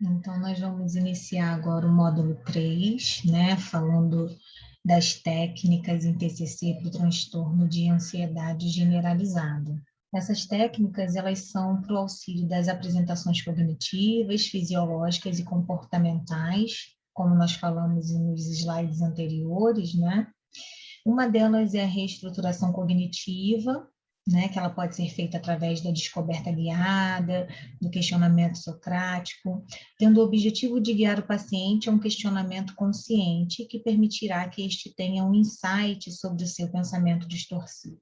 Então, nós vamos iniciar agora o módulo 3, né, falando das técnicas em TCC para o transtorno de ansiedade generalizada. Essas técnicas, elas são para o auxílio das apresentações cognitivas, fisiológicas e comportamentais, como nós falamos nos slides anteriores, né? Uma delas é a reestruturação cognitiva, né, que ela pode ser feita através da descoberta guiada, do questionamento socrático, tendo o objetivo de guiar o paciente a um questionamento consciente que permitirá que este tenha um insight sobre o seu pensamento distorcido.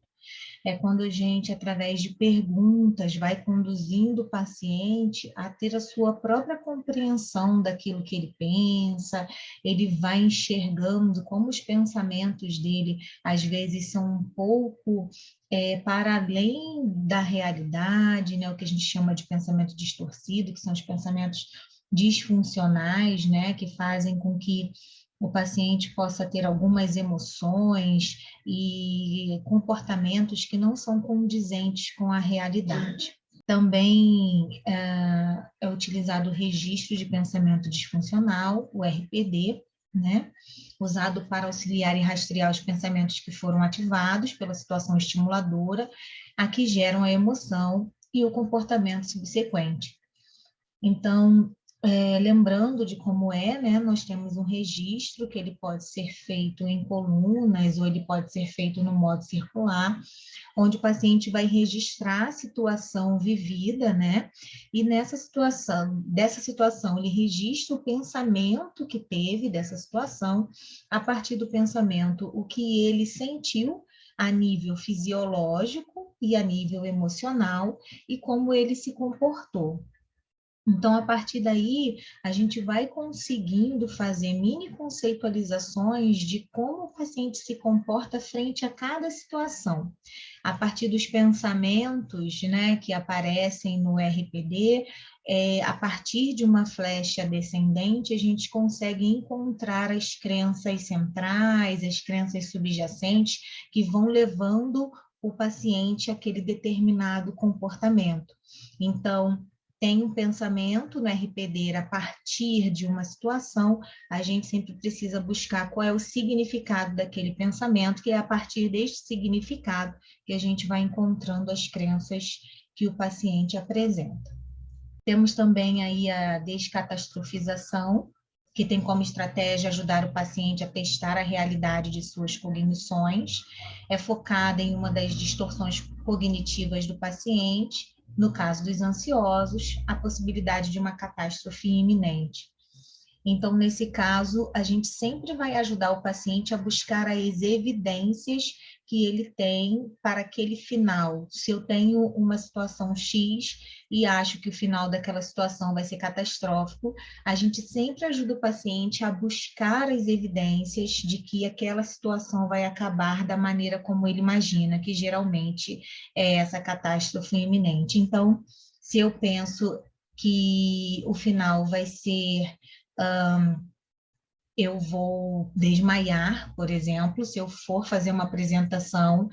É quando a gente, através de perguntas, vai conduzindo o paciente a ter a sua própria compreensão daquilo que ele pensa, ele vai enxergando como os pensamentos dele, às vezes, são um pouco para além da realidade, né? O que a gente chama de pensamento distorcido, que são os pensamentos disfuncionais, né? Que fazem com que o paciente possa ter algumas emoções e comportamentos que não são condizentes com a realidade. Também é utilizado o registro de pensamento disfuncional, o RPD, né? Usado para auxiliar e rastrear os pensamentos que foram ativados pela situação estimuladora, a que geram a emoção e o comportamento subsequente. Então, lembrando de como é, né, nós temos um registro que ele pode ser feito em colunas ou ele pode ser feito no modo circular, onde o paciente vai registrar a situação vivida, né, e dessa situação, ele registra o pensamento que teve dessa situação, a partir do pensamento, o que ele sentiu a nível fisiológico e a nível emocional e como ele se comportou. Então, a partir daí, a gente vai conseguindo fazer mini conceitualizações de como o paciente se comporta frente a cada situação. A partir dos pensamentos, né, que aparecem no RPD, a partir de uma flecha descendente, a gente consegue encontrar as crenças centrais, as crenças subjacentes, que vão levando o paciente àquele determinado comportamento. Então, tem um pensamento no RPD a partir de uma situação, a gente sempre precisa buscar qual é o significado daquele pensamento, que é a partir deste significado que a gente vai encontrando as crenças que o paciente apresenta. Temos também aí a descatastrofização, que tem como estratégia ajudar o paciente a testar a realidade de suas cognições, é focada em uma das distorções cognitivas do paciente, no caso dos ansiosos, a possibilidade de uma catástrofe iminente. Então, nesse caso, a gente sempre vai ajudar o paciente a buscar as evidências que ele tem para aquele final. Se eu tenho uma situação X e acho que o final daquela situação vai ser catastrófico, a gente sempre ajuda o paciente a buscar as evidências de que aquela situação vai acabar da maneira como ele imagina, que geralmente é essa catástrofe iminente. Então, se eu penso que o final vai ser eu vou desmaiar, por exemplo, se eu for fazer uma apresentação,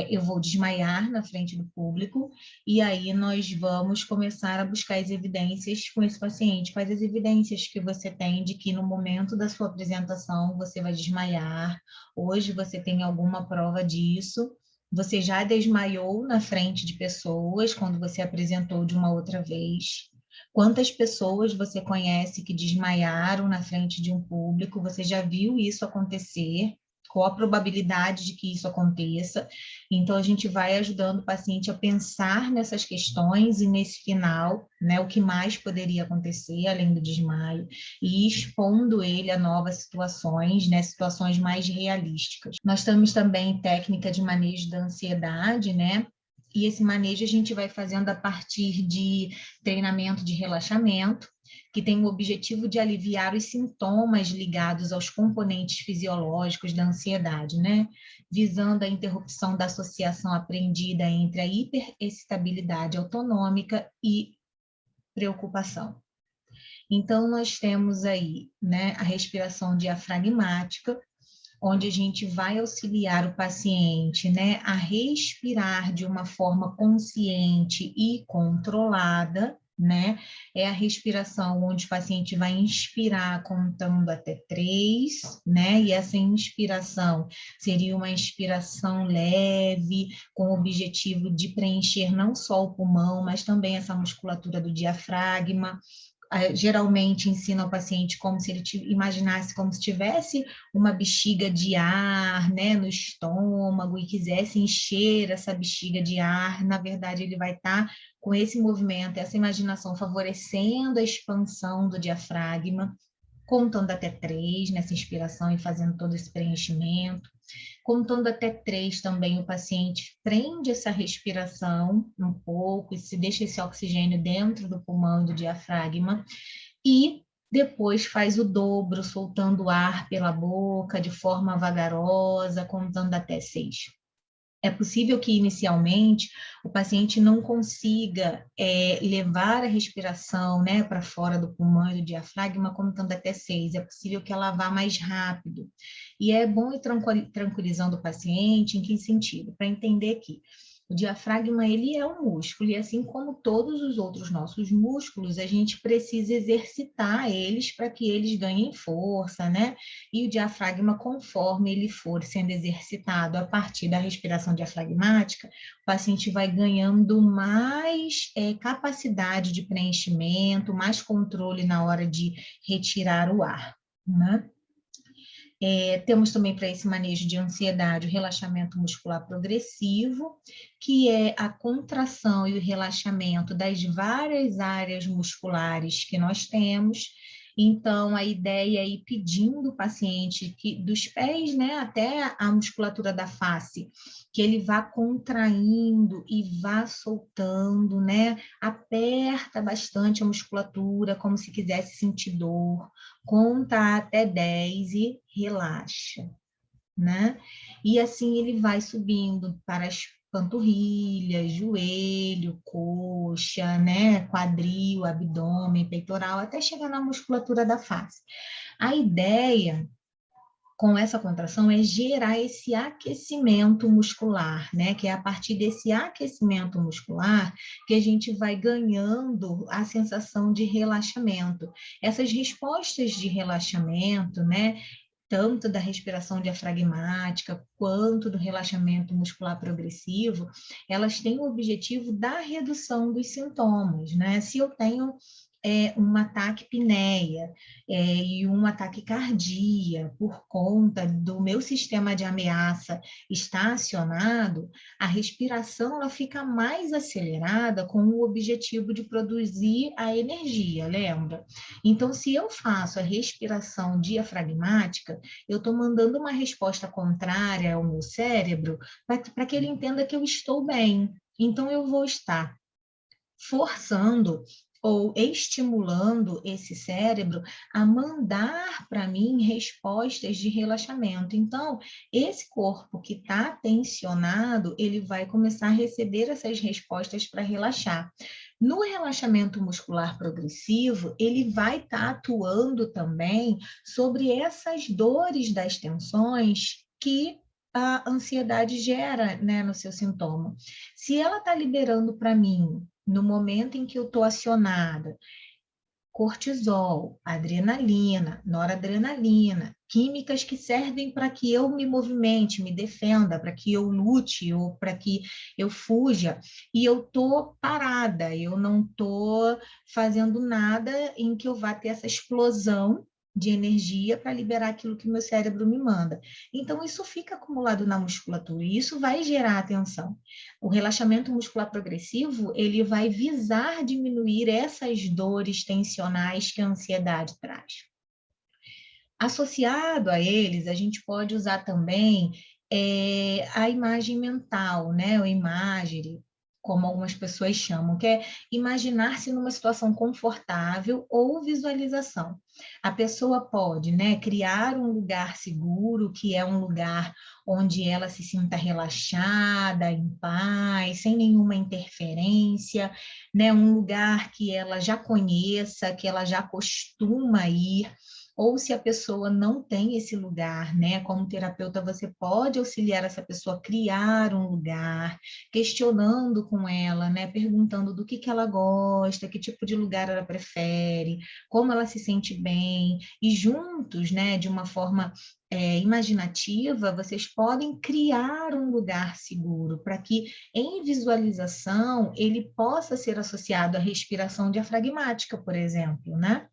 eu vou desmaiar na frente do público, e aí nós vamos começar a buscar as evidências com esse paciente. Quais as evidências que você tem de que no momento da sua apresentação você vai desmaiar? Hoje você tem alguma prova disso? Você já desmaiou na frente de pessoas quando você apresentou de uma outra vez? Quantas pessoas você conhece que desmaiaram na frente de um público? Você já viu isso acontecer? Qual a probabilidade de que isso aconteça? Então, a gente vai ajudando o paciente a pensar nessas questões e nesse final, né, o que mais poderia acontecer além do desmaio, e expondo ele a novas situações, né, situações mais realísticas. Nós temos também técnica de manejo da ansiedade, né? E esse manejo a gente vai fazendo a partir de treinamento de relaxamento, que tem o objetivo de aliviar os sintomas ligados aos componentes fisiológicos da ansiedade, né? Visando a interrupção da associação aprendida entre a hiperexcitabilidade autonômica e preocupação. Então, nós temos aí, né, a respiração diafragmática, onde a gente vai auxiliar o paciente, né, a respirar de uma forma consciente e controlada, né? É a respiração onde o paciente vai inspirar contando até 3, né? E essa inspiração seria uma inspiração leve, com o objetivo de preencher não só o pulmão, mas também essa musculatura do diafragma. Geralmente ensina o paciente como se ele imaginasse como se tivesse uma bexiga de ar, né, no estômago e quisesse encher essa bexiga de ar. Na verdade, ele vai estar com esse movimento, essa imaginação favorecendo a expansão do diafragma, contando até 3 nessa inspiração e fazendo todo esse preenchimento. Contando até 3 também, o paciente prende essa respiração um pouco e se deixa esse oxigênio dentro do pulmão e do diafragma e depois faz o dobro, soltando o ar pela boca de forma vagarosa, contando até 6. É possível que inicialmente o paciente não consiga levar a respiração, né, para fora do pulmão e do diafragma contando até 6. É possível que ela vá mais rápido. E é bom ir tranquilizando o paciente em que sentido? Para entender que o diafragma, ele é um músculo, e assim como todos os outros nossos músculos, a gente precisa exercitar eles para que eles ganhem força, né? E o diafragma, conforme ele for sendo exercitado a partir da respiração diafragmática, o paciente vai ganhando mais capacidade de preenchimento, mais controle na hora de retirar o ar, né? Temos também para esse manejo de ansiedade o relaxamento muscular progressivo, que é a contração e o relaxamento das várias áreas musculares que nós temos. Então, a ideia é ir pedindo o paciente que dos pés, né, até a musculatura da face, que ele vá contraindo e vá soltando, né? Aperta bastante a musculatura, como se quisesse sentir dor, conta até 10 e relaxa, né? E assim ele vai subindo para as panturrilhas, joelho, coxa, né? Quadril, abdômen, peitoral, até chegar na musculatura da face. A ideia com essa contração é gerar esse aquecimento muscular, né? Que é a partir desse aquecimento muscular que a gente vai ganhando a sensação de relaxamento. Essas respostas de relaxamento, né? Tanto da respiração diafragmática quanto do relaxamento muscular progressivo, elas têm o objetivo da redução dos sintomas, né? Se eu tenho um ataque apneia e um ataque cardíaco por conta do meu sistema de ameaça estar acionado, a respiração ela fica mais acelerada com o objetivo de produzir a energia, lembra? Então, se eu faço a respiração diafragmática, eu estou mandando uma resposta contrária ao meu cérebro para que ele entenda que eu estou bem. Então, eu vou estar forçando ou estimulando esse cérebro a mandar para mim respostas de relaxamento. Então, esse corpo que está tensionado, ele vai começar a receber essas respostas para relaxar. No relaxamento muscular progressivo, ele vai estar atuando também sobre essas dores das tensões que a ansiedade gera, né, no seu sintoma. Se ela está liberando para mim no momento em que eu estou acionada, cortisol, adrenalina, noradrenalina, químicas que servem para que eu me movimente, me defenda, para que eu lute ou para que eu fuja, e eu estou parada, eu não estou fazendo nada em que eu vá ter essa explosão de energia para liberar aquilo que meu cérebro me manda. Então, isso fica acumulado na musculatura e isso vai gerar tensão. O relaxamento muscular progressivo, ele vai visar diminuir essas dores tensionais que a ansiedade traz. Associado a eles, a gente pode usar também a imagem mental, né? O imagery, como algumas pessoas chamam, que é imaginar-se numa situação confortável ou visualização. A pessoa pode, né, criar um lugar seguro, que é um lugar onde ela se sinta relaxada, em paz, sem nenhuma interferência, né, um lugar que ela já conheça, que ela já costuma ir, ou se a pessoa não tem esse lugar, né? Como terapeuta, você pode auxiliar essa pessoa a criar um lugar, questionando com ela, né? Perguntando do que ela gosta, que tipo de lugar ela prefere, como ela se sente bem, e juntos, né, de uma forma imaginativa, vocês podem criar um lugar seguro para que, em visualização, ele possa ser associado à respiração diafragmática, por exemplo, né?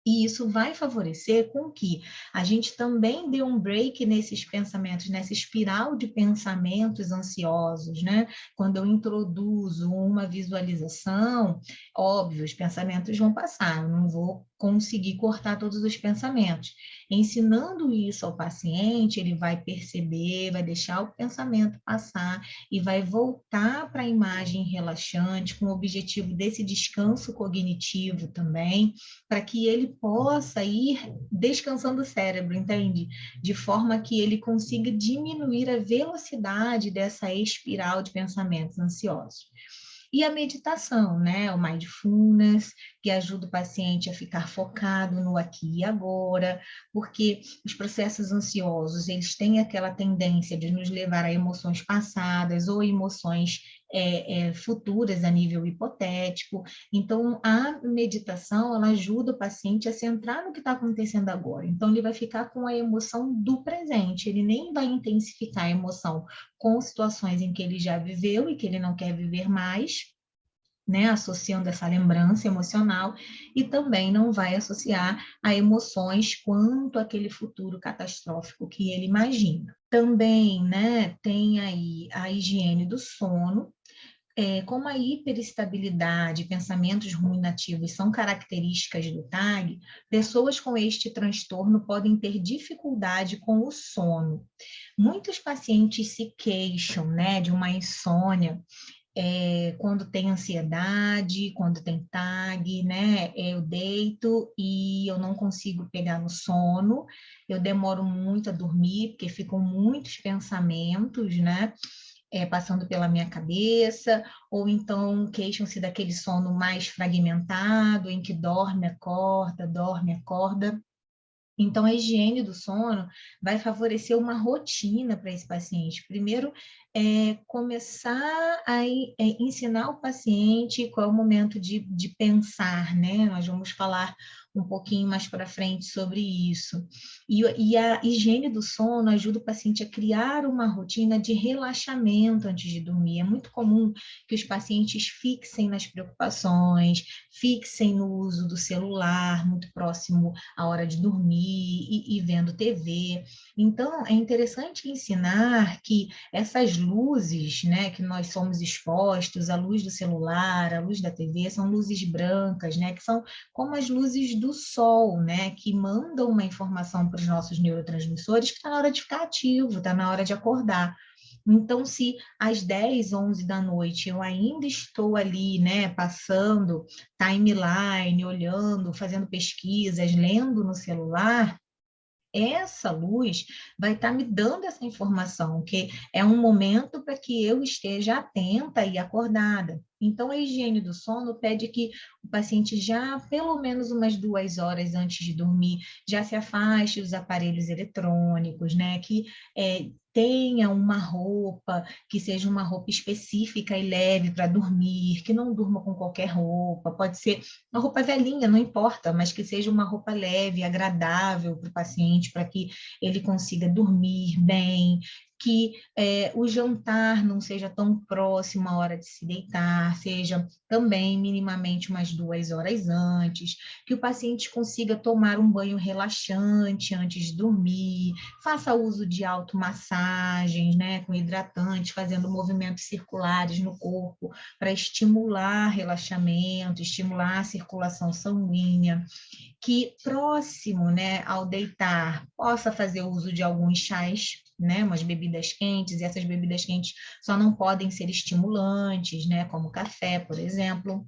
E isso vai favorecer com que a gente também dê um break nesses pensamentos, nessa espiral de pensamentos ansiosos, né? Quando eu introduzo uma visualização, óbvio, os pensamentos vão passar, eu não vou conseguir cortar todos os pensamentos. Ensinando isso ao paciente, ele vai perceber, vai deixar o pensamento passar e vai voltar para a imagem relaxante, com o objetivo desse descanso cognitivo também, para que ele possa ir descansando o cérebro, entende? De forma que ele consiga diminuir a velocidade dessa espiral de pensamentos ansiosos. E a meditação, né? O mindfulness, que ajuda o paciente a ficar focado no aqui e agora, porque os processos ansiosos, eles têm aquela tendência de nos levar a emoções passadas ou emoções futuras a nível hipotético. Então, a meditação, ela ajuda o paciente a centrar no que está acontecendo agora. Então, ele vai ficar com a emoção do presente, ele nem vai intensificar a emoção com situações em que ele já viveu e que ele não quer viver mais, né, associando essa lembrança emocional, e também não vai associar a emoções quanto àquele futuro catastrófico que ele imagina. Também, né, tem aí a higiene do sono. Como a hiperestabilidade, pensamentos ruminativos são características do TAG, pessoas com este transtorno podem ter dificuldade com o sono. Muitos pacientes se queixam, né, de uma insônia, quando tem ansiedade, quando tem TAG, né? Eu deito e eu não consigo pegar no sono, eu demoro muito a dormir, porque ficam muitos pensamentos, né? Passando pela minha cabeça, ou então queixam-se daquele sono mais fragmentado, em que dorme, acorda, dorme, acorda. Então, a higiene do sono vai favorecer uma rotina para esse paciente. Primeiro, começar a ensinar o paciente qual é o momento de pensar, né? Nós vamos falar um pouquinho mais para frente sobre isso. E a higiene do sono ajuda o paciente a criar uma rotina de relaxamento antes de dormir. É muito comum que os pacientes fixem nas preocupações, fixem no uso do celular, muito próximo à hora de dormir e vendo TV. Então, é interessante ensinar que essas luzes, né, que nós somos expostos, a luz do celular, a luz da TV, são luzes brancas, né, que são como as luzes do sol, né, que mandam uma informação para os nossos neurotransmissores que está na hora de ficar ativo, está na hora de acordar. Então, se às 10, 11 da noite eu ainda estou ali, né, passando timeline, olhando, fazendo pesquisas, lendo no celular, essa luz vai estar me dando essa informação, que é um momento para que eu esteja atenta e acordada. Então, a higiene do sono pede que o paciente já, pelo menos umas 2 horas antes de dormir, já se afaste dos aparelhos eletrônicos, né? Que tenha uma roupa, que seja uma roupa específica e leve para dormir, que não durma com qualquer roupa, pode ser uma roupa velhinha, não importa, mas que seja uma roupa leve, agradável para o paciente, para que ele consiga dormir bem, que o jantar não seja tão próximo à hora de se deitar, seja também minimamente umas 2 horas antes, que o paciente consiga tomar um banho relaxante antes de dormir, faça uso de automassagens, né, com hidratantes, fazendo movimentos circulares no corpo para estimular relaxamento, estimular a circulação sanguínea, que próximo, né, ao deitar, possa fazer uso de alguns chás, né, umas bebidas quentes, e essas bebidas quentes só não podem ser estimulantes, né, como café, por exemplo.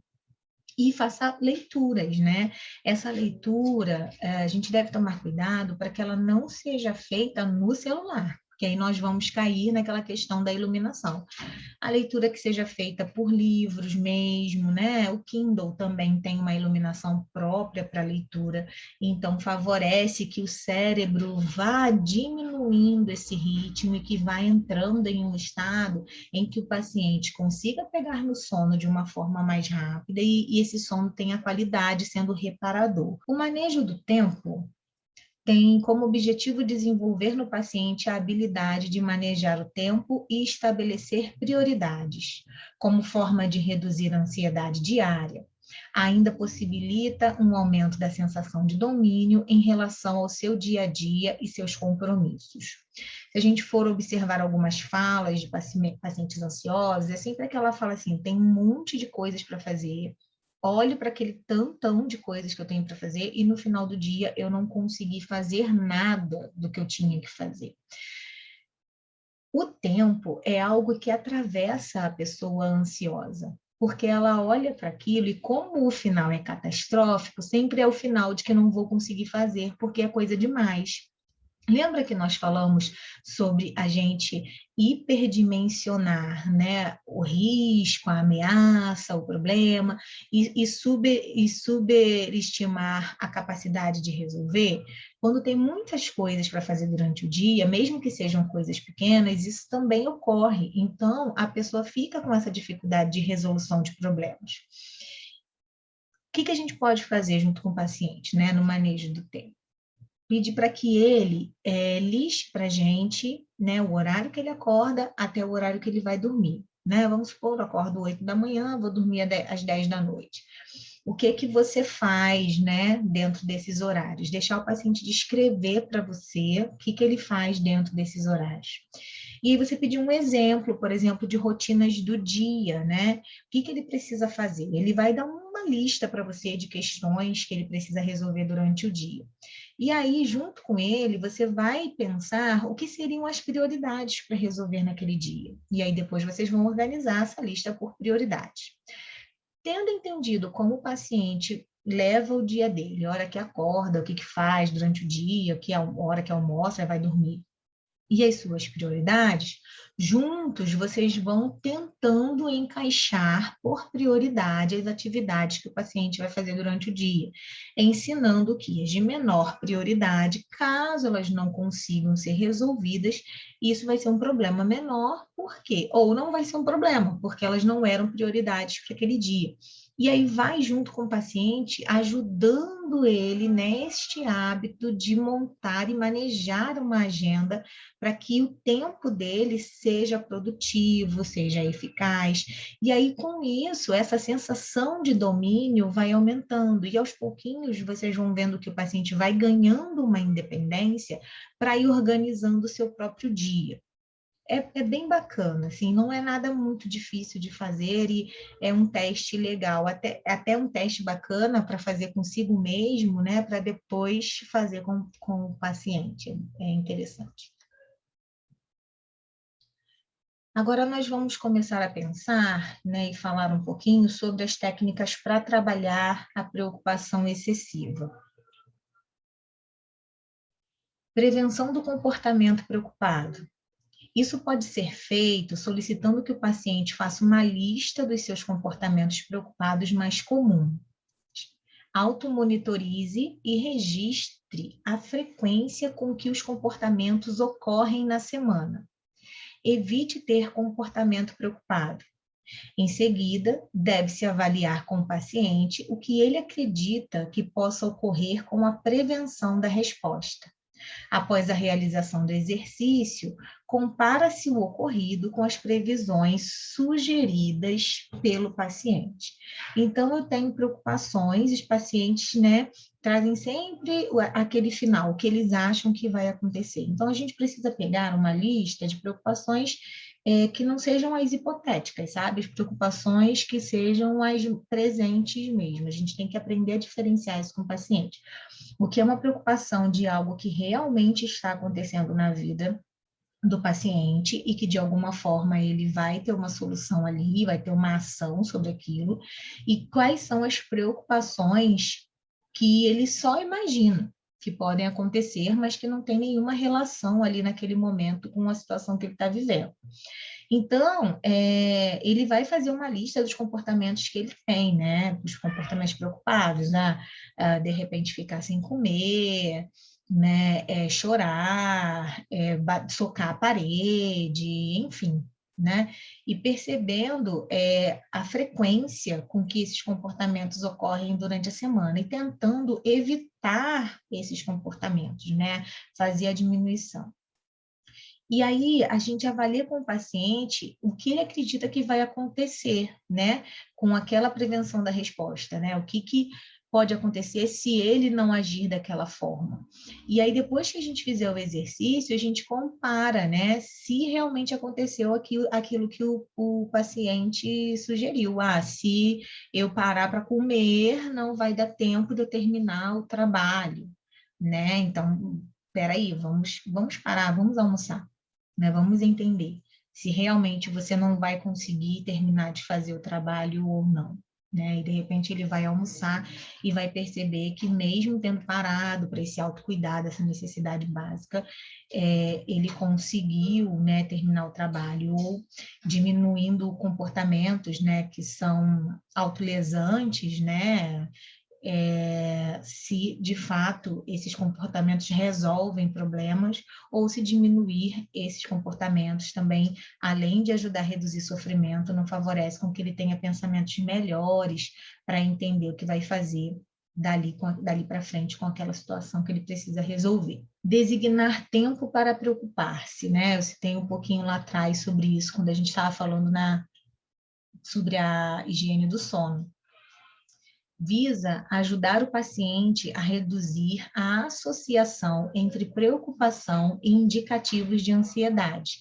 E faça leituras, né? Essa leitura, a gente deve tomar cuidado para que ela não seja feita no celular, que aí nós vamos cair naquela questão da iluminação. A leitura que seja feita por livros mesmo, né? O Kindle também tem uma iluminação própria para leitura, então favorece que o cérebro vá diminuindo esse ritmo e que vá entrando em um estado em que o paciente consiga pegar no sono de uma forma mais rápida e esse sono tenha qualidade, sendo reparador. O manejo do tempo tem como objetivo desenvolver no paciente a habilidade de manejar o tempo e estabelecer prioridades, como forma de reduzir a ansiedade diária. Ainda possibilita um aumento da sensação de domínio em relação ao seu dia a dia e seus compromissos. Se a gente for observar algumas falas de pacientes ansiosos, é sempre aquela fala assim: tem um monte de coisas para fazer, olho para aquele tantão de coisas que eu tenho para fazer e no final do dia eu não consegui fazer nada do que eu tinha que fazer. O tempo é algo que atravessa a pessoa ansiosa, porque ela olha para aquilo e como o final é catastrófico, sempre é o final de que eu não vou conseguir fazer porque é coisa demais. Lembra que nós falamos sobre a gente hiperdimensionar, né, o risco, a ameaça, o problema, e superestimar a capacidade de resolver? Quando tem muitas coisas para fazer durante o dia, mesmo que sejam coisas pequenas, isso também ocorre. Então, a pessoa fica com essa dificuldade de resolução de problemas. O que a gente pode fazer junto com o paciente, né, no manejo do tempo? Pedir para que ele liste para a gente, né, o horário que ele acorda até o horário que ele vai dormir. Né? Vamos supor, eu acordo 8 da manhã, vou dormir às 10 da noite. O que você faz, né, dentro desses horários? Deixar o paciente descrever para você o que ele faz dentro desses horários. E aí você pedir um exemplo, por exemplo, de rotinas do dia, né? O que ele precisa fazer? Ele vai dar uma lista para você de questões que ele precisa resolver durante o dia. E aí, junto com ele, você vai pensar o que seriam as prioridades para resolver naquele dia. E aí, depois, vocês vão organizar essa lista por prioridades. Tendo entendido como o paciente leva o dia dele, a hora que acorda, o que faz durante o dia, a hora que almoça, vai dormir, e as suas prioridades, juntos vocês vão tentando encaixar por prioridade as atividades que o paciente vai fazer durante o dia, ensinando que as de menor prioridade, caso elas não consigam ser resolvidas, isso vai ser um problema menor, por quê? Ou não vai ser um problema, porque elas não eram prioridades para aquele dia. E aí vai junto com o paciente, ajudando ele neste hábito de montar e manejar uma agenda para que o tempo dele seja produtivo, seja eficaz. E aí, com isso, essa sensação de domínio vai aumentando. E aos pouquinhos, vocês vão vendo que o paciente vai ganhando uma independência para ir organizando o seu próprio dia. É bem bacana, assim, não é nada muito difícil de fazer e é um teste legal, até um teste bacana para fazer consigo mesmo, né, para depois fazer com o paciente, é interessante. Agora nós vamos começar a pensar, né, e falar um pouquinho sobre as técnicas para trabalhar a preocupação excessiva. Prevenção do comportamento preocupado. Isso pode ser feito solicitando que o paciente faça uma lista dos seus comportamentos preocupados mais comuns. Automonitorize e registre a frequência com que os comportamentos ocorrem na semana. Evite ter comportamento preocupado. Em seguida, deve-se avaliar com o paciente o que ele acredita que possa ocorrer com a prevenção da resposta. Após a realização do exercício, compara-se o ocorrido com as previsões sugeridas pelo paciente. Então, eu tenho preocupações, os pacientes, né, trazem sempre aquele final, o que eles acham que vai acontecer. Então, a gente precisa pegar uma lista de preocupações que não sejam as hipotéticas, sabe? As preocupações que sejam as presentes mesmo. A gente tem que aprender a diferenciar isso com o paciente. O que é uma preocupação de algo que realmente está acontecendo na vida do paciente e que de alguma forma ele vai ter uma solução ali, vai ter uma ação sobre aquilo, e quais são as preocupações que ele só imagina. que podem acontecer, mas que não tem nenhuma relação ali naquele momento com a situação que ele está vivendo. Então, ele vai fazer uma lista dos comportamentos que ele tem, né? Os comportamentos preocupados, né? De repente ficar sem comer, né? Chorar, socar a parede, enfim, né? E percebendo a frequência com que esses comportamentos ocorrem durante a semana e tentando evitar esses comportamentos, né? Fazer a diminuição. E aí a gente avalia com o paciente o que ele acredita que vai acontecer, né, com aquela prevenção da resposta, né? O que pode acontecer se ele não agir daquela forma. E aí depois que a gente fizer o exercício, a gente compara, né, se realmente aconteceu aquilo que o paciente sugeriu. Ah, se eu parar para comer, não vai dar tempo de eu terminar o trabalho, né? Então, peraí, vamos parar, vamos almoçar, né? Vamos entender se realmente você não vai conseguir terminar de fazer o trabalho ou não, né? E de repente ele vai almoçar e vai perceber que mesmo tendo parado para esse autocuidado, essa necessidade básica, ele conseguiu, né, terminar o trabalho, ou diminuindo comportamentos, né, que são autolesantes, né? Se de fato esses comportamentos resolvem problemas ou se diminuir esses comportamentos também, além de ajudar a reduzir sofrimento, não favorece com que ele tenha pensamentos melhores para entender o que vai fazer dali para frente com aquela situação que ele precisa resolver. Designar tempo para preocupar-se, né? Eu citei um pouquinho lá atrás sobre isso, quando a gente estava falando sobre a higiene do sono. Visa ajudar o paciente a reduzir a associação entre preocupação e indicativos de ansiedade,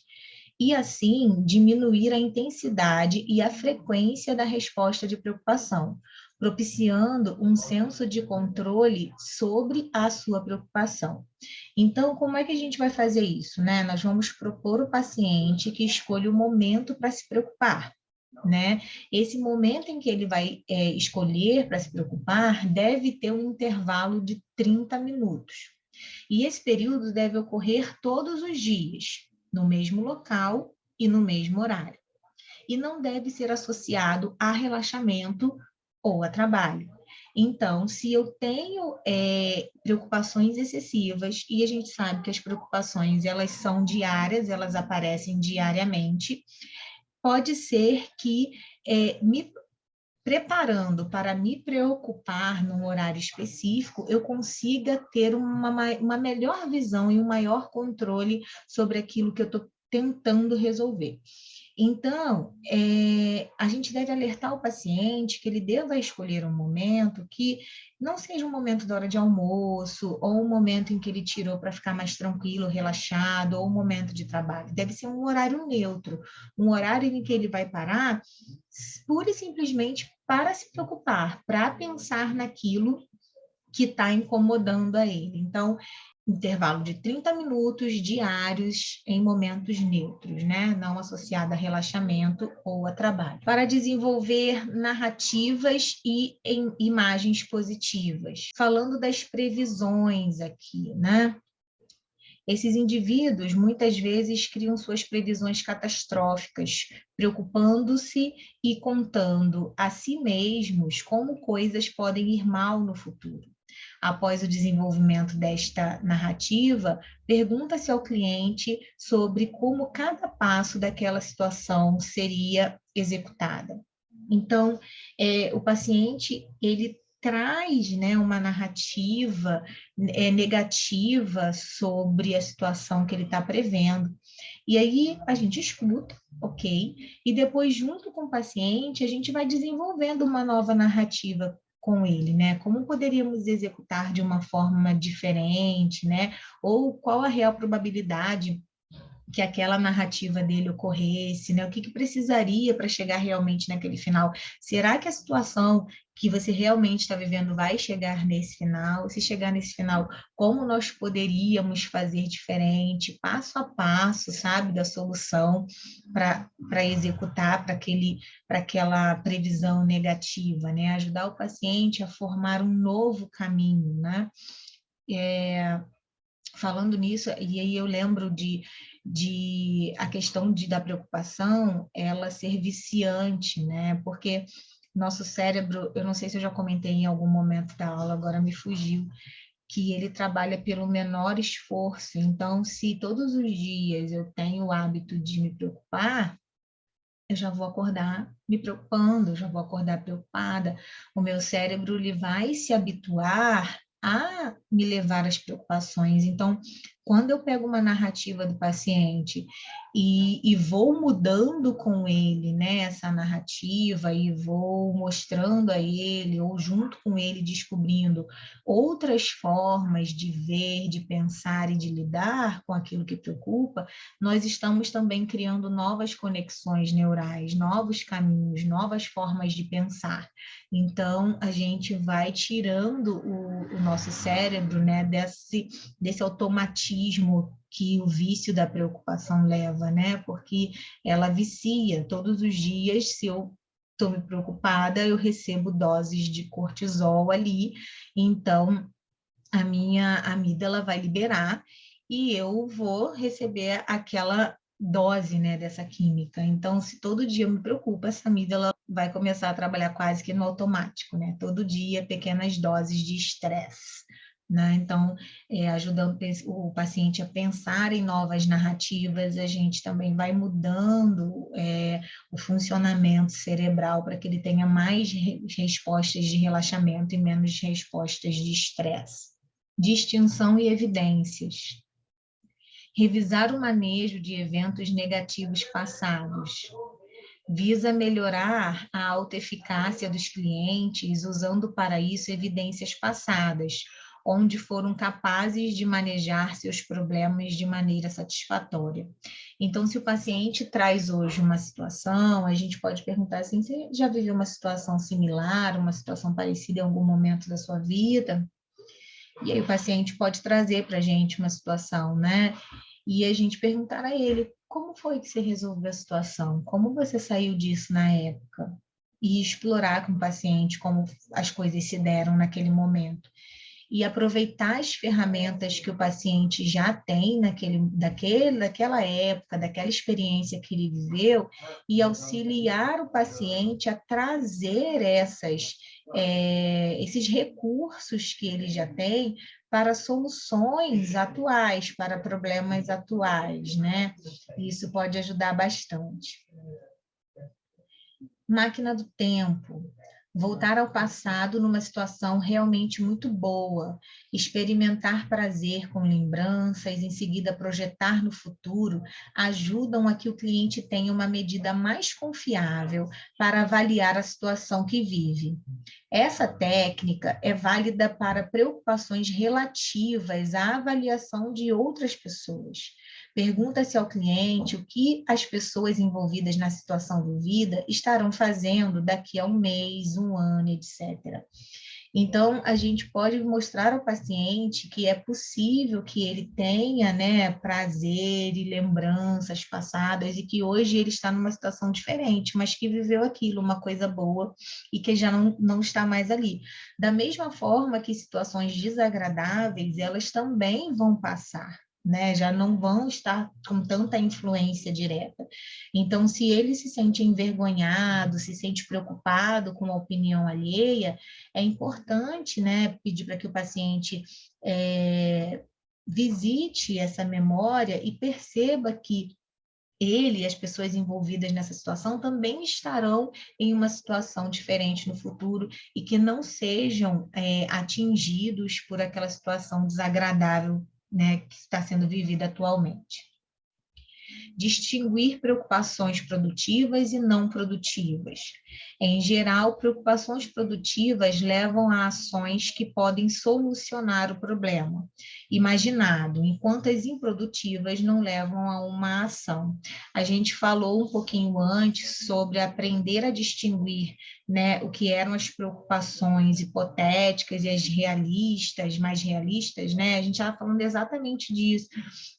e assim diminuir a intensidade e a frequência da resposta de preocupação, propiciando um senso de controle sobre a sua preocupação. Então, como é que a gente vai fazer isso, né? Nós vamos propor ao paciente que escolha o momento para se preocupar, né? Esse momento em que ele vai escolher para se preocupar deve ter um intervalo de 30 minutos. E esse período deve ocorrer todos os dias, no mesmo local e no mesmo horário. E não deve ser associado a relaxamento ou a trabalho. Então, se eu tenho preocupações excessivas, e a gente sabe que as preocupações, elas são diárias, elas aparecem diariamente, pode ser que me preparando para me preocupar num horário específico, eu consiga ter uma melhor visão e um maior controle sobre aquilo que eu estou tentando resolver. Então, a gente deve alertar o paciente que ele deva escolher um momento que não seja um momento da hora de almoço, ou um momento em que ele tirou para ficar mais tranquilo, relaxado, ou um momento de trabalho. Deve ser um horário neutro, um horário em que ele vai parar pura e simplesmente para se preocupar, para pensar naquilo que está incomodando a ele. Então, intervalo de 30 minutos diários em momentos neutros, né? Não associado a relaxamento ou a trabalho. Para desenvolver narrativas e imagens positivas. Falando das previsões aqui, né? Esses indivíduos muitas vezes criam suas previsões catastróficas, preocupando-se e contando a si mesmos como coisas podem ir mal no futuro. Após o desenvolvimento desta narrativa, pergunta-se ao cliente sobre como cada passo daquela situação seria executada. Então, o paciente, ele traz, né, uma narrativa negativa sobre a situação que ele está prevendo. E aí a gente escuta, ok? E depois, junto com o paciente, a gente vai desenvolvendo uma nova narrativa com ele, né? Como poderíamos executar de uma forma diferente, né? Ou qual a real probabilidade que aquela narrativa dele ocorresse, né? O que precisaria para chegar realmente naquele final? Será que a situação que você realmente está vivendo vai chegar nesse final? Se chegar nesse final, como nós poderíamos fazer diferente, passo a passo, sabe, da solução para executar para aquela previsão negativa, né? Ajudar o paciente a formar um novo caminho, né? falando nisso, e aí eu lembro de a questão da preocupação, ela ser viciante, né? Porque nosso cérebro, eu não sei se eu já comentei em algum momento da aula, agora me fugiu, que ele trabalha pelo menor esforço. Então, se todos os dias eu tenho o hábito de me preocupar, eu já vou acordar me preocupando, eu já vou acordar preocupada. O meu cérebro ele vai se habituar a me levar às preocupações. Então, quando eu pego uma narrativa do paciente e vou mudando com ele, né, essa narrativa, e vou mostrando a ele, ou junto com ele, descobrindo outras formas de ver, de pensar e de lidar com aquilo que preocupa, nós estamos também criando novas conexões neurais, novos caminhos, novas formas de pensar. Então, a gente vai tirando o nosso cérebro, né, desse automatismo que o vício da preocupação leva, né? Porque ela vicia. Todos os dias, se eu estou me preocupada, eu recebo doses de cortisol ali, então a minha amígdala vai liberar e eu vou receber aquela dose, né, dessa química. Então, se todo dia eu me preocupo, essa amígdala vai começar a trabalhar quase que no automático, né? Todo dia, pequenas doses de estresse. Né? Então, ajudando o paciente a pensar em novas narrativas, a gente também vai mudando o funcionamento cerebral para que ele tenha mais respostas de relaxamento e menos respostas de estresse. Distinção e evidências. Revisar o manejo de eventos negativos passados. Visa melhorar a autoeficácia dos clientes, usando para isso evidências passadas, onde foram capazes de manejar seus problemas de maneira satisfatória. Então, se o paciente traz hoje uma situação, a gente pode perguntar assim, você já viveu uma situação similar, uma situação parecida em algum momento da sua vida? E aí o paciente pode trazer para a gente uma situação, né? E a gente perguntar a ele, como foi que você resolveu a situação? Como você saiu disso na época? E explorar com o paciente como as coisas se deram naquele momento. E aproveitar as ferramentas que o paciente já tem daquela época, daquela experiência que ele viveu, e auxiliar o paciente a trazer esses recursos que ele já tem para soluções atuais, para problemas atuais, né? Isso pode ajudar bastante. Máquina do tempo. Voltar ao passado numa situação realmente muito boa, experimentar prazer com lembranças, em seguida projetar no futuro, ajudam a que o cliente tenha uma medida mais confiável para avaliar a situação que vive. Essa técnica é válida para preocupações relativas à avaliação de outras pessoas. Pergunta-se ao cliente o que as pessoas envolvidas na situação vivida estarão fazendo daqui a um mês, um ano, etc. Então, a gente pode mostrar ao paciente que é possível que ele tenha, né, prazer e lembranças passadas e que hoje ele está numa situação diferente, mas que viveu aquilo, uma coisa boa, e que já não está mais ali. Da mesma forma que situações desagradáveis, elas também vão passar, né? Já não vão estar com tanta influência direta. Então, se ele se sente envergonhado, se sente preocupado com a opinião alheia, é importante, né, pedir para que o paciente visite essa memória e perceba que ele e as pessoas envolvidas nessa situação também estarão em uma situação diferente no futuro e que não sejam atingidos por aquela situação desagradável, né, que está sendo vivida atualmente. Distinguir preocupações produtivas e não produtivas. Em geral, preocupações produtivas levam a ações que podem solucionar o problema imaginado, enquanto as improdutivas não levam a uma ação. A gente falou um pouquinho antes sobre aprender a distinguir né, o que eram as preocupações hipotéticas e as realistas, mais realistas, né? A gente estava falando exatamente disso.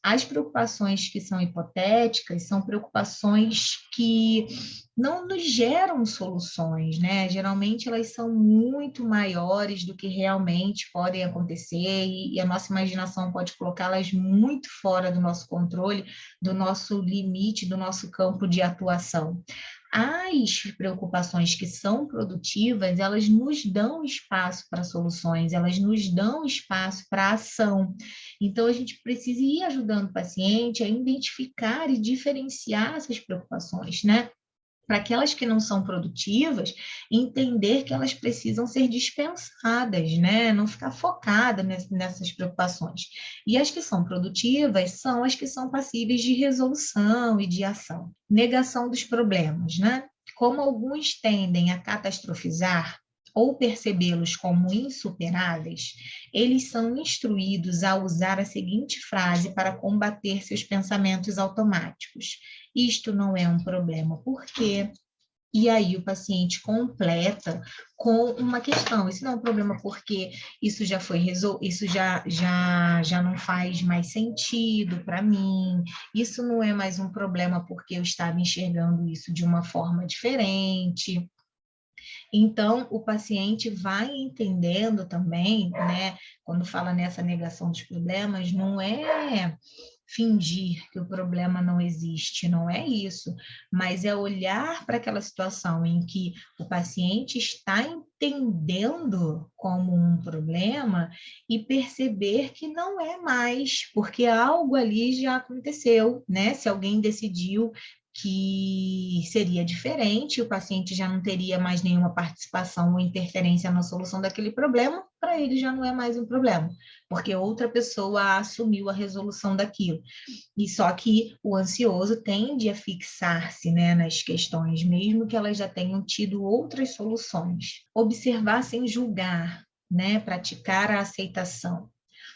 As preocupações que são hipotéticas são preocupações que não nos geram soluções, né? Geralmente elas são muito maiores do que realmente podem acontecer e a nossa imaginação pode colocá-las muito fora do nosso controle, do nosso limite, do nosso campo de atuação. As preocupações que são produtivas, elas nos dão espaço para soluções, elas nos dão espaço para ação. Então, a gente precisa ir ajudando o paciente a identificar e diferenciar essas preocupações, né? Para aquelas que não são produtivas, entender que elas precisam ser dispensadas, né? Não ficar focada nessas preocupações. E as que são produtivas são as que são passíveis de resolução e de ação. Negação dos problemas, né? Como alguns tendem a catastrofizar ou percebê-los como insuperáveis, eles são instruídos a usar a seguinte frase para combater seus pensamentos automáticos: isto não é um problema, por quê? E aí o paciente completa com uma questão. Isso não é um problema porque isso já foi resolvido, isso já não faz mais sentido para mim. Isso não é mais um problema porque eu estava enxergando isso de uma forma diferente. Então, o paciente vai entendendo também, né? Quando fala nessa negação dos problemas, não é fingir que o problema não existe, não é isso, mas é olhar para aquela situação em que o paciente está entendendo como um problema e perceber que não é mais, porque algo ali já aconteceu, né? Se alguém decidiu que seria diferente, o paciente já não teria mais nenhuma participação ou interferência na solução daquele problema, para ele já não é mais um problema, porque outra pessoa assumiu a resolução daquilo. E só que o ansioso tende a fixar-se, né, nas questões, mesmo que elas já tenham tido outras soluções. Observar sem julgar, né, praticar a aceitação.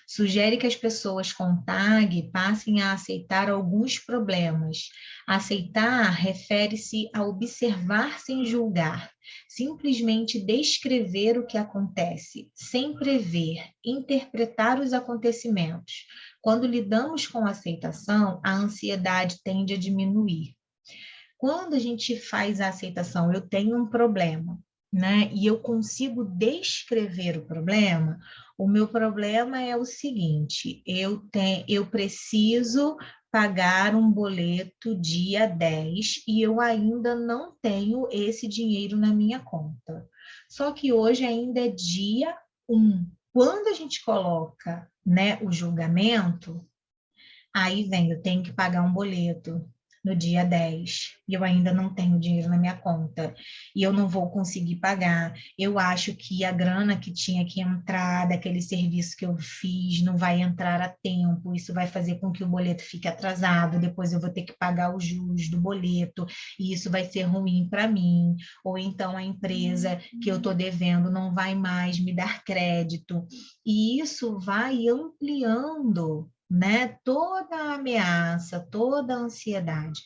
Sugere que as pessoas com TAG passem a aceitar alguns problemas. Aceitar refere-se a observar sem julgar, simplesmente descrever o que acontece, sem prever, interpretar os acontecimentos. Quando lidamos com a aceitação, a ansiedade tende a diminuir. Quando a gente faz a aceitação, eu tenho um problema, né? E eu consigo descrever o problema. O meu problema é o seguinte: eu preciso pagar um boleto dia 10 e eu ainda não tenho esse dinheiro na minha conta. Só que hoje ainda é dia 1. Quando a gente coloca, né, o julgamento, aí vem, eu tenho que pagar um boleto no dia 10 e eu ainda não tenho dinheiro na minha conta e eu não vou conseguir pagar. Eu acho que a grana que tinha que entrar daquele serviço que eu fiz não vai entrar a tempo, isso vai fazer com que o boleto fique atrasado, depois eu vou ter que pagar os juros do boleto e isso vai ser ruim para mim. Ou então a empresa que eu estou devendo não vai mais me dar crédito. E isso vai ampliando, né, toda a ameaça, toda a ansiedade.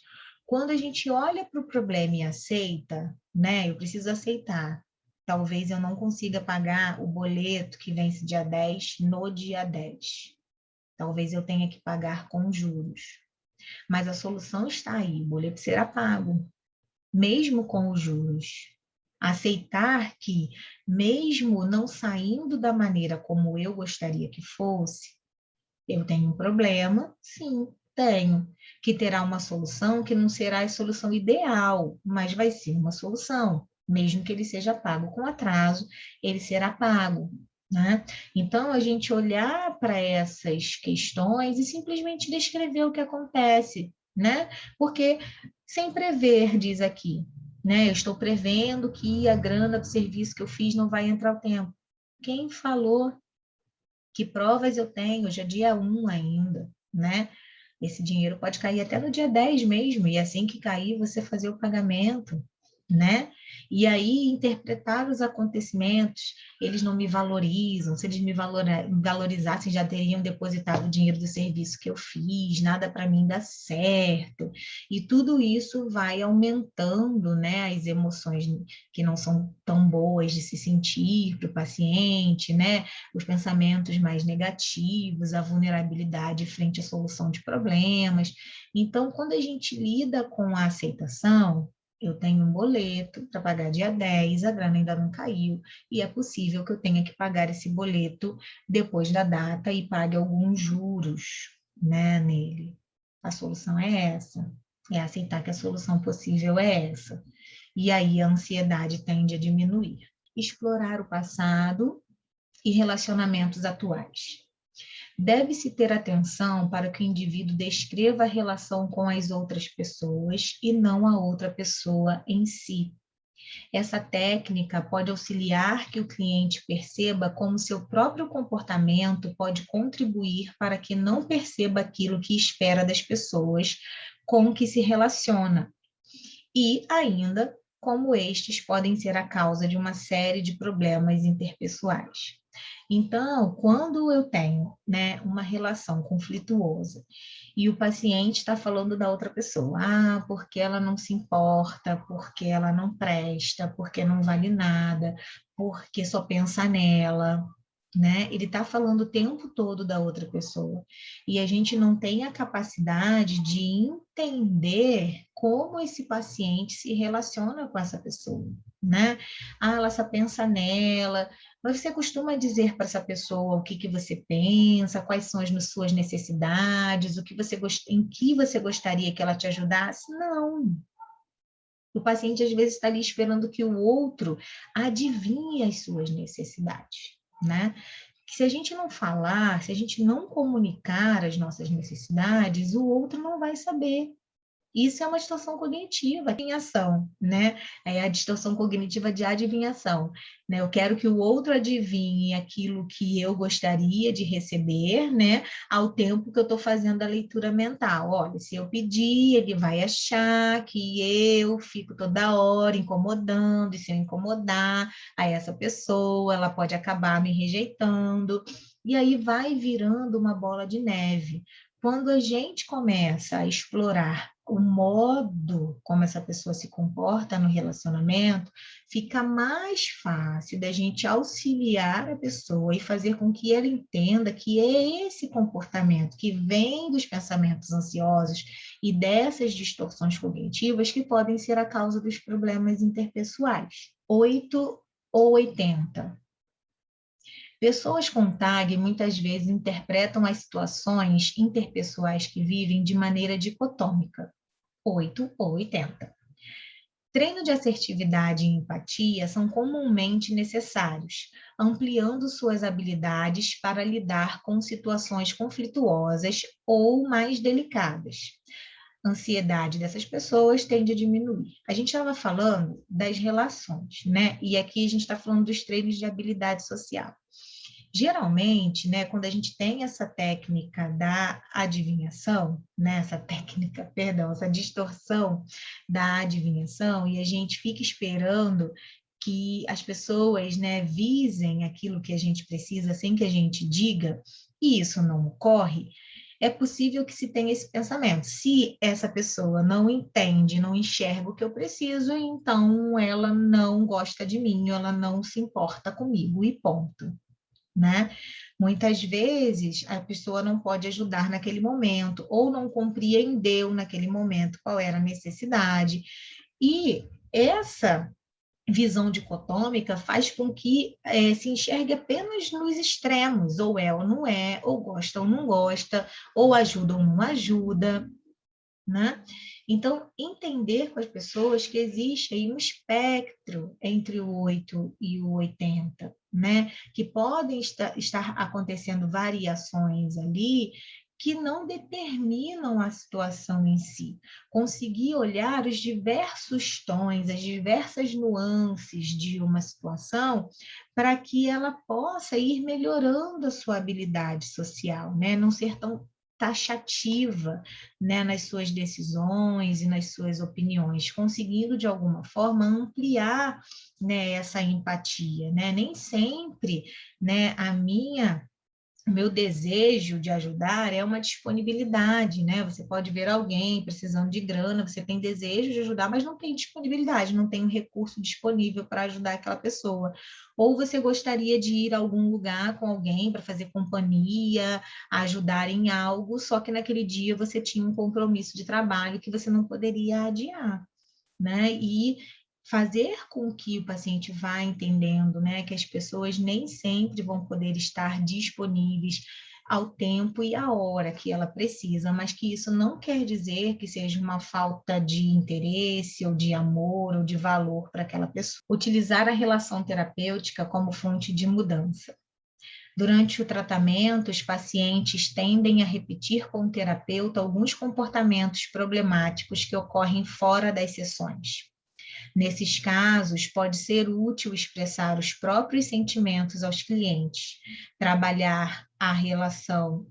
Quando a gente olha para o problema e aceita, né, eu preciso aceitar. Talvez eu não consiga pagar o boleto que vence dia 10 no dia 10. Talvez eu tenha que pagar com juros. Mas a solução está aí, o boleto será pago, mesmo com os juros. Aceitar que, mesmo não saindo da maneira como eu gostaria que fosse, eu tenho um problema? Sim, tenho. Que terá uma solução que não será a solução ideal, mas vai ser uma solução. Mesmo que ele seja pago com atraso, ele será pago, né? Então, a gente olhar para essas questões e simplesmente descrever o que acontece, né? Porque sem prever, diz aqui, né? Eu estou prevendo que a grana do serviço que eu fiz não vai entrar ao tempo. Quem falou? Que provas eu tenho? Hoje é dia 1 ainda, né? Esse dinheiro pode cair até no dia 10 mesmo, e assim que cair, você fazer o pagamento. né? E aí interpretar os acontecimentos, eles não me valorizam, se eles me valorizassem, já teriam depositado o dinheiro do serviço que eu fiz, nada para mim dá certo. E tudo isso vai aumentando, né, as emoções que não são tão boas de se sentir para o paciente, né? Os pensamentos mais negativos, a vulnerabilidade frente à solução de problemas. Então, quando a gente lida com a aceitação, eu tenho um boleto para pagar dia 10, a grana ainda não caiu, e é possível que eu tenha que pagar esse boleto depois da data e pague alguns juros, né, nele. A solução é essa, é aceitar que a solução possível é essa. E aí a ansiedade tende a diminuir. Explorar o passado e relacionamentos atuais. Deve-se ter atenção para que o indivíduo descreva a relação com as outras pessoas e não a outra pessoa em si. Essa técnica pode auxiliar que o cliente perceba como seu próprio comportamento pode contribuir para que não perceba aquilo que espera das pessoas com que se relaciona, e ainda como estes podem ser a causa de uma série de problemas interpessoais. Então, quando eu tenho, né, uma relação conflituosa e o paciente está falando da outra pessoa, porque ela não se importa, porque ela não presta, porque não vale nada, porque só pensa nela, né? Ele está falando o tempo todo da outra pessoa. E a gente não tem a capacidade de entender como esse paciente se relaciona com essa pessoa, né? Ela só pensa nela. Mas você costuma dizer para essa pessoa o que que você pensa, quais são as suas necessidades, o que você em que você gostaria que ela te ajudasse? Não. O paciente às vezes está ali esperando que o outro adivinhe as suas necessidades, né? Se a gente não falar, se a gente não comunicar as nossas necessidades, o outro não vai saber. Isso é uma distorção cognitiva, adivinhação, né? É a distorção cognitiva de adivinhação, né? Eu quero que o outro adivinhe aquilo que eu gostaria de receber, né? Ao tempo que eu estou fazendo a leitura mental. Olha, se eu pedir, ele vai achar que eu fico toda hora incomodando, e se eu incomodar a essa pessoa, ela pode acabar me rejeitando. E aí vai virando uma bola de neve. Quando a gente começa a explorar o modo como essa pessoa se comporta no relacionamento, fica mais fácil da gente auxiliar a pessoa e fazer com que ela entenda que é esse comportamento que vem dos pensamentos ansiosos e dessas distorções cognitivas que podem ser a causa dos problemas interpessoais. 8 ou 80. Pessoas com TAG muitas vezes interpretam as situações interpessoais que vivem de maneira dicotômica, 8 ou 80. Treino de assertividade e empatia são comumente necessários, ampliando suas habilidades para lidar com situações conflituosas ou mais delicadas. A ansiedade dessas pessoas tende a diminuir. A gente estava falando das relações, né? E aqui a gente está falando dos treinos de habilidade social. Geralmente, né, quando a gente tem essa técnica da adivinhação, né, essa técnica, perdão, essa distorção da adivinhação, e a gente fica esperando que as pessoas, né, visem aquilo que a gente precisa sem que a gente diga, e isso não ocorre, é possível que se tenha esse pensamento. Se essa pessoa não entende, não enxerga o que eu preciso, então ela não gosta de mim, ela não se importa comigo, e ponto, né? Muitas vezes a pessoa não pode ajudar naquele momento, ou não compreendeu naquele momento qual era a necessidade. E essa visão dicotômica faz com que se enxergue apenas nos extremos, ou é ou não é, ou gosta ou não gosta, ou ajuda ou não ajuda, né? Então, entender com as pessoas que existe aí um espectro entre o 8 e o 80, né? Que podem estar acontecendo variações ali que não determinam a situação em si. Conseguir olhar os diversos tons, as diversas nuances de uma situação para que ela possa ir melhorando a sua habilidade social, né? Não ser tão taxativa, né, nas suas decisões e nas suas opiniões, conseguindo, de alguma forma, ampliar, né, essa empatia, né? Nem sempre, né, o meu desejo de ajudar é uma disponibilidade, né? Você pode ver alguém precisando de grana, você tem desejo de ajudar, mas não tem disponibilidade, não tem um recurso disponível para ajudar aquela pessoa. Ou você gostaria de ir a algum lugar com alguém para fazer companhia, ajudar em algo, só que naquele dia você tinha um compromisso de trabalho que você não poderia adiar, né? E fazer com que o paciente vá entendendo, né, que as pessoas nem sempre vão poder estar disponíveis ao tempo e à hora que ela precisa, mas que isso não quer dizer que seja uma falta de interesse ou de amor ou de valor para aquela pessoa. Utilizar a relação terapêutica como fonte de mudança. Durante o tratamento, os pacientes tendem a repetir com o terapeuta alguns comportamentos problemáticos que ocorrem fora das sessões. Nesses casos, pode ser útil expressar os próprios sentimentos aos clientes, trabalhar a reação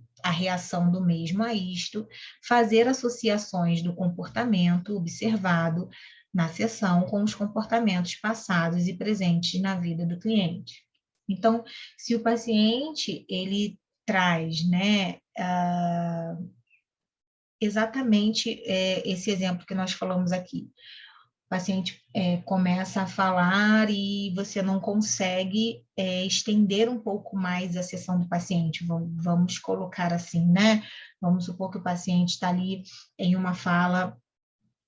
do mesmo a isto, fazer associações do comportamento observado na sessão com os comportamentos passados e presentes na vida do cliente. Então, se o paciente ele traz, né, exatamente esse exemplo que nós falamos aqui, o paciente começa a falar e você não consegue estender um pouco mais a sessão do paciente, vamos colocar assim, né? Vamos supor que o paciente está ali em uma fala,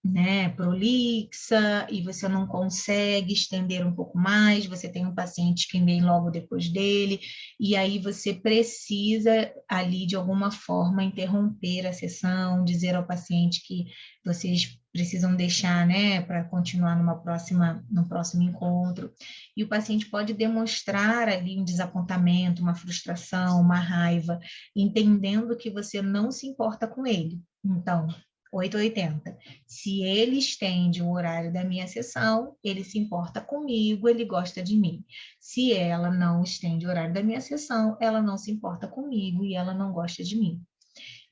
né, prolixa, e você não consegue estender um pouco mais, você tem um paciente que vem logo depois dele, e aí você precisa ali, de alguma forma, interromper a sessão, dizer ao paciente que vocês precisam deixar, né, para continuar no próximo encontro, e o paciente pode demonstrar ali um desapontamento, uma frustração, uma raiva, entendendo que você não se importa com ele. Então, 880. Se ele estende o horário da minha sessão, ele se importa comigo, ele gosta de mim. Se ela não estende o horário da minha sessão, ela não se importa comigo e ela não gosta de mim.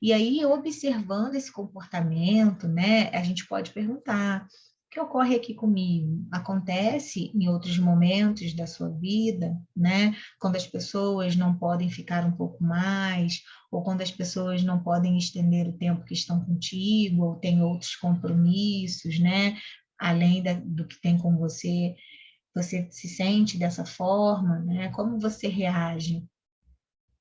E aí, observando esse comportamento, né, a gente pode perguntar: o que ocorre aqui comigo? Acontece em outros momentos da sua vida, né? Quando as pessoas não podem ficar um pouco mais, ou quando as pessoas não podem estender o tempo que estão contigo, ou têm outros compromissos, né? Além do que tem com você, você se sente dessa forma, né? Como você reage?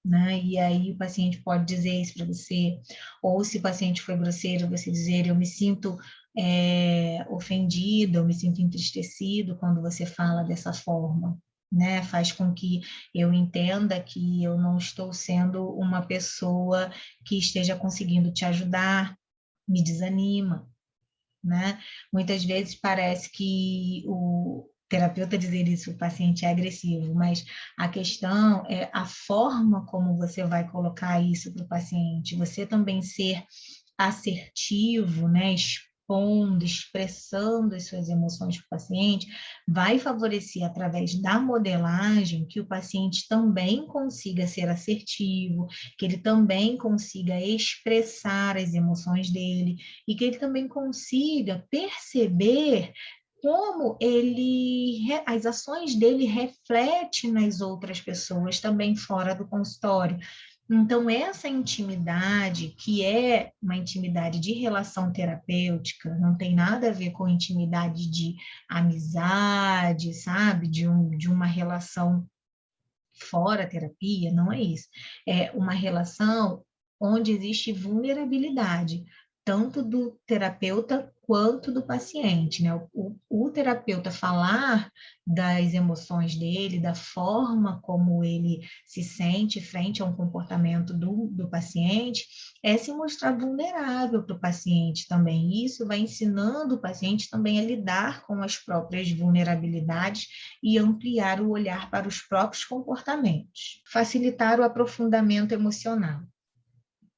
Né? E aí o paciente pode dizer isso para você, ou se o paciente foi grosseiro, você dizer: eu me sinto ofendido, eu me sinto entristecido quando você fala dessa forma, né? Faz com que eu entenda que eu não estou sendo uma pessoa que esteja conseguindo te ajudar, me desanima, né? Muitas vezes parece que o terapeuta dizer isso, o paciente é agressivo, mas a questão é a forma como você vai colocar isso para o paciente, você também ser assertivo, né? Expondo, expressando as suas emoções para o paciente, vai favorecer através da modelagem que o paciente também consiga ser assertivo, que ele também consiga expressar as emoções dele, e que ele também consiga perceber como as ações dele refletem nas outras pessoas também fora do consultório. Então, essa intimidade, que é uma intimidade de relação terapêutica, não tem nada a ver com intimidade de amizade, sabe? De uma relação fora a terapia, não é isso. É uma relação onde existe vulnerabilidade, tanto do terapeuta quanto do paciente, né? O terapeuta falar das emoções dele, da forma como ele se sente frente a um comportamento do paciente, é se mostrar vulnerável para o paciente também. E isso vai ensinando o paciente também a lidar com as próprias vulnerabilidades e ampliar o olhar para os próprios comportamentos. Facilitar o aprofundamento emocional,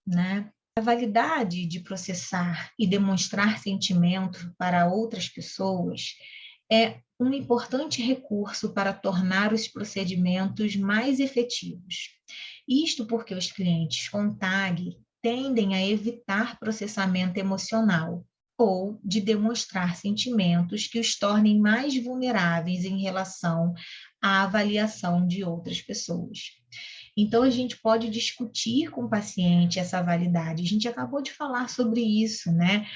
né? A validade de processar e demonstrar sentimento para outras pessoas é um importante recurso para tornar os procedimentos mais efetivos. Isto porque os clientes com TAG tendem a evitar processamento emocional ou de demonstrar sentimentos que os tornem mais vulneráveis em relação à avaliação de outras pessoas. Então, a gente pode discutir com o paciente essa validade. A gente acabou de falar sobre isso, né?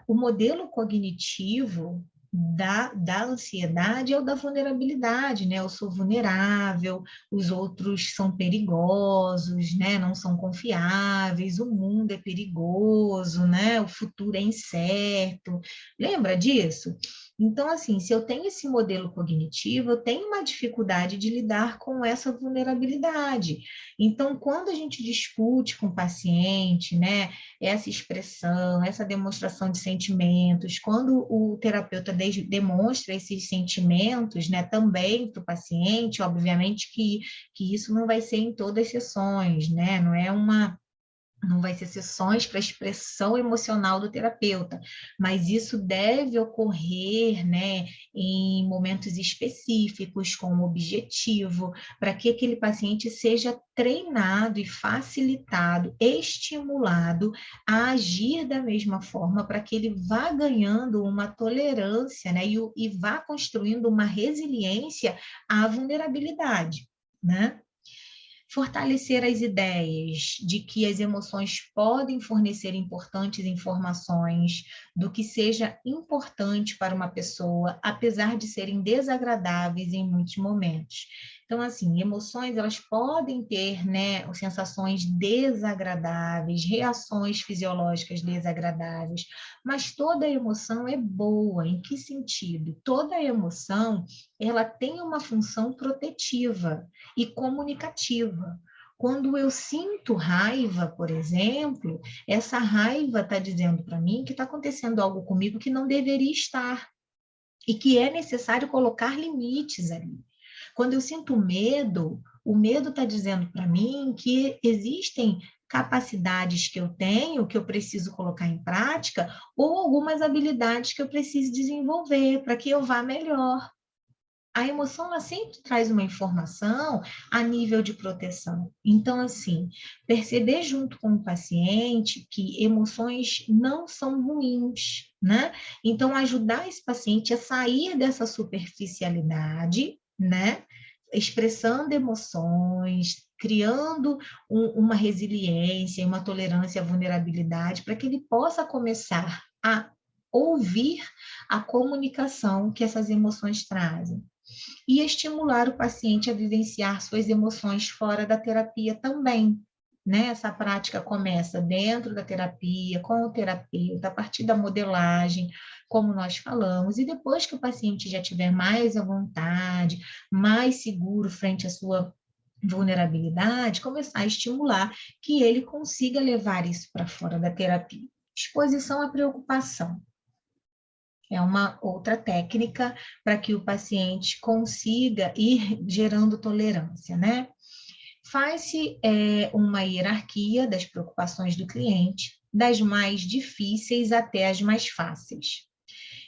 O modelo cognitivo da ansiedade é o da vulnerabilidade, né? Eu sou vulnerável, os outros são perigosos, né? Não são confiáveis, o mundo é perigoso, né? O futuro é incerto. Lembra disso? Então, assim, se eu tenho esse modelo cognitivo, eu tenho uma dificuldade de lidar com essa vulnerabilidade. Então, quando a gente discute com o paciente, né, essa expressão, essa demonstração de sentimentos, quando o terapeuta demonstra esses sentimentos, né, também para o paciente, obviamente que isso não vai ser em todas as sessões, né, não vai ser sessões para expressão emocional do terapeuta, mas isso deve ocorrer, né, em momentos específicos, com um objetivo, para que aquele paciente seja treinado e facilitado, estimulado a agir da mesma forma, para que ele vá ganhando uma tolerância, né, e vá construindo uma resiliência à vulnerabilidade, né? Fortalecer as ideias de que as emoções podem fornecer importantes informações do que seja importante para uma pessoa, apesar de serem desagradáveis em muitos momentos. Então, assim, emoções, elas podem ter, né, sensações desagradáveis, reações fisiológicas desagradáveis, mas toda emoção é boa. Em que sentido? Toda emoção, ela tem uma função protetiva e comunicativa. Quando eu sinto raiva, por exemplo, essa raiva está dizendo para mim que está acontecendo algo comigo que não deveria estar e que é necessário colocar limites ali. Quando eu sinto medo, o medo está dizendo para mim que existem capacidades que eu tenho, que eu preciso colocar em prática, ou algumas habilidades que eu preciso desenvolver para que eu vá melhor. A emoção, ela sempre traz uma informação a nível de proteção. Então, assim, perceber junto com o paciente que emoções não são ruins, né? Então, ajudar esse paciente a sair dessa superficialidade, né? Expressando emoções, criando uma resiliência, uma tolerância à vulnerabilidade, para que ele possa começar a ouvir a comunicação que essas emoções trazem e estimular o paciente a vivenciar suas emoções fora da terapia também. Né? Essa prática começa dentro da terapia, com o terapeuta, a partir da modelagem, como nós falamos, e depois que o paciente já tiver mais à vontade, mais seguro frente à sua vulnerabilidade, começar a estimular que ele consiga levar isso para fora da terapia. Exposição à preocupação. É uma outra técnica para que o paciente consiga ir gerando tolerância, né? Faz-se uma hierarquia das preocupações do cliente, das mais difíceis até as mais fáceis.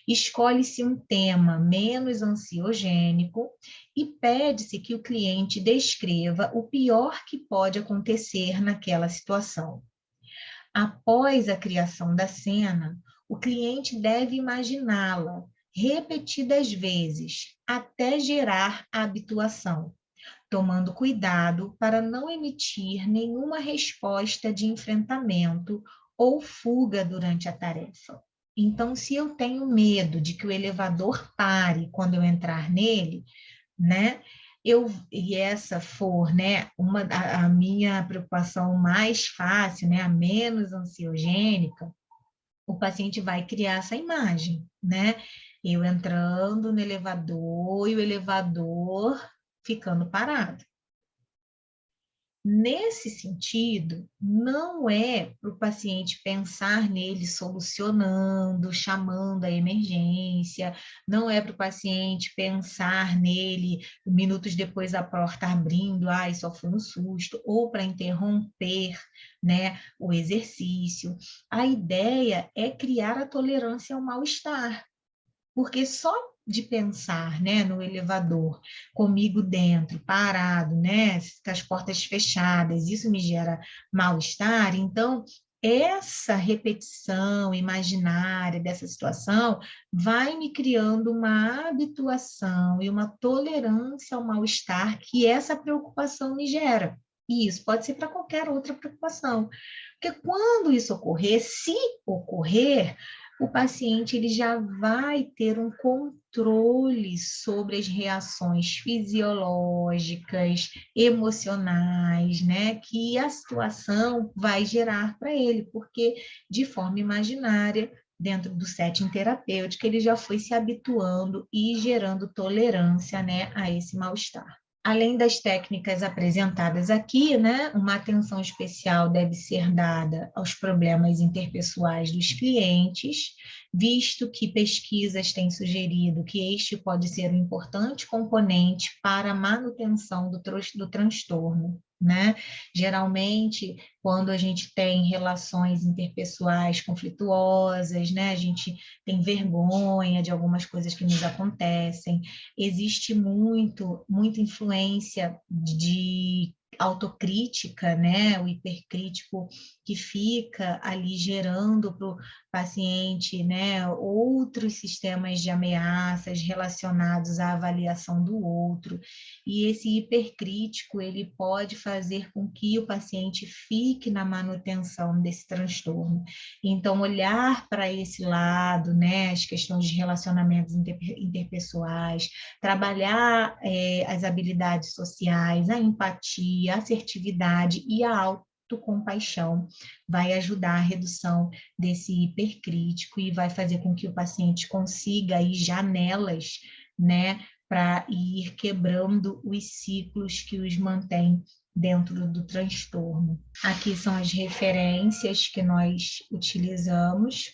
Escolhe-se um tema menos ansiogênico e pede-se que o cliente descreva o pior que pode acontecer naquela situação. Após a criação da cena, o cliente deve imaginá-la repetidas vezes até gerar a habituação, tomando cuidado para não emitir nenhuma resposta de enfrentamento ou fuga durante a tarefa. Então, se eu tenho medo de que o elevador pare quando eu entrar nele, né? E essa for, né, a minha preocupação mais fácil, né, a menos ansiogênica, o paciente vai criar essa imagem, né? Eu entrando no elevador e o elevador ficando parado. Nesse sentido, não é para o paciente pensar nele solucionando, chamando a emergência, não é para o paciente pensar nele minutos depois a porta abrindo, ai, só foi um susto, ou para interromper, né, o exercício. A ideia é criar a tolerância ao mal-estar, porque só de pensar, né, no elevador, comigo dentro, parado, né, com as portas fechadas, isso me gera mal-estar, então essa repetição imaginária dessa situação vai me criando uma habituação e uma tolerância ao mal-estar que essa preocupação me gera. E isso pode ser para qualquer outra preocupação. Porque quando isso ocorrer, se ocorrer, o paciente ele já vai ter um controle sobre as reações fisiológicas, emocionais, né, que a situação vai gerar para ele, porque de forma imaginária, dentro do setting terapêutico, ele já foi se habituando e gerando tolerância, né, a esse mal-estar. Além das técnicas apresentadas aqui, né, uma atenção especial deve ser dada aos problemas interpessoais dos clientes, visto que pesquisas têm sugerido que este pode ser um importante componente para a manutenção do transtorno. Né? Geralmente, quando a gente tem relações interpessoais conflituosas, né, a gente tem vergonha de algumas coisas que nos acontecem, existe muita influência de autocrítica, né? O hipercrítico que fica ali gerando para o paciente, né? Outros sistemas de ameaças relacionados à avaliação do outro. E esse hipercrítico, ele pode fazer com que o paciente fique na manutenção desse transtorno. Então, olhar para esse lado, né? As questões de relacionamentos interpessoais, trabalhar as habilidades sociais, a empatia, a assertividade e a autocompaixão vai ajudar a redução desse hipercrítico e vai fazer com que o paciente consiga aí janelas, né, para ir quebrando os ciclos que os mantêm dentro do transtorno. Aqui são as referências que nós utilizamos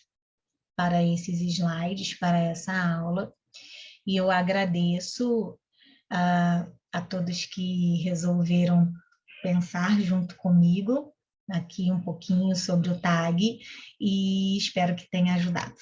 para esses slides, para essa aula. E eu agradeço a todos que resolveram pensar junto comigo aqui um pouquinho sobre o TAG e espero que tenha ajudado.